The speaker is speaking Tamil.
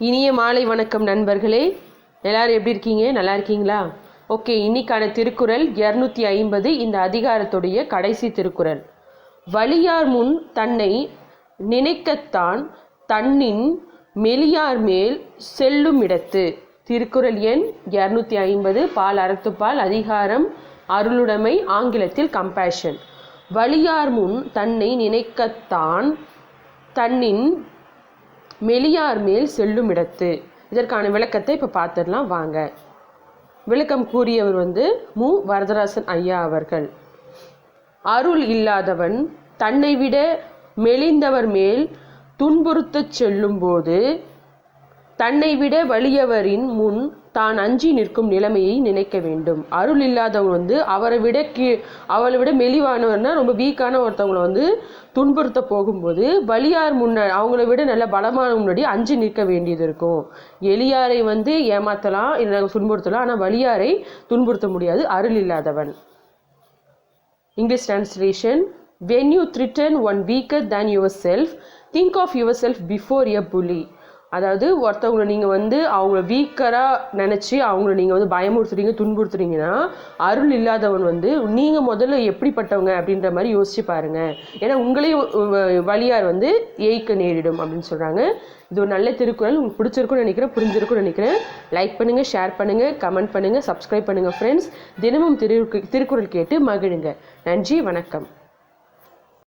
இனிய மாலை வணக்கம் நண்பர்களே. எல்லாரும் எப்படி இருக்கீங்க? நல்லா இருக்கீங்களா? ஓகே, இன்னைக்கான திருக்குறள் 250. இந்த அதிகாரத்துடைய கடைசி திருக்குறள். வலியார் முன் தன்னை நினைக்கத்தான் தன்னின் மெலியார் மேல் செல்லும் இடத்து. திருக்குறள் எண் 250, பால் அறத்துப்பால், அதிகாரம் அருளுடைமை, ஆங்கிலத்தில் கம்பேஷன். வலியார் முன் தன்னை நினைக்கத்தான் தன்னின் மெலியார் மேல் செல்லும் இடத்து. இதற்கான விளக்கத்தை இப்போ பார்த்துடலாம் வாங்க. விளக்கம் கூறியவர் மு வரதராசன் ஐயா அவர்கள். அருள் இல்லாதவன் தன்னை விட மெலிந்தவர் மேல் துன்புறுத்தச் செல்லும்போது தன்னை விட வலியவரின் முன் தான் அஞ்சி நிற்கும் நிலைமையை நினைக்க வேண்டும். அருள் இல்லாதவன் அவரை விட மெலிவானவர்னா ரொம்ப வீக்கான ஒருத்தவங்களை துன்புறுத்த போகும்போது வலியார் அவங்கள விட நல்ல பலமான முன்னாடி அஞ்சு நிற்க வேண்டியது இருக்கும். எளியாரை ஏமாற்றலாம், இல்லை துன்புறுத்தலாம், ஆனால் வலியாரை துன்புறுத்த முடியாது அருள் இல்லாதவன். English translation: When you threaten one weaker than yourself, think of yourself before a bully. அதாவது ஒருத்தவங்களை நீங்கள் அவங்கள வீக்கராக நினச்சி அவங்கள நீங்கள் பயமுறுத்துறீங்க, துன்புறுத்துறீங்கன்னா அருள் இல்லாதவன் நீங்கள் முதல்ல எப்படிப்பட்டவங்க அப்படின்ற மாதிரி யோசிச்சு பாருங்கள். ஏன்னா உங்களையும் வலியார் ஏய்க்க நேரிடும் அப்படின்னு சொல்கிறாங்க. இது ஒரு நல்ல திருக்குறள். உங்களுக்கு பிடிச்சிருக்குன்னு நினைக்கிறேன், புரிஞ்சிருக்குன்னு நினைக்கிறேன். லைக் பண்ணுங்கள், ஷேர் பண்ணுங்கள், கமெண்ட் பண்ணுங்கள், சப்ஸ்கிரைப் பண்ணுங்கள் ஃப்ரெண்ட்ஸ். தினமும் திருக்குறள் கேட்டு மகிழுங்க. நன்றி, வணக்கம்.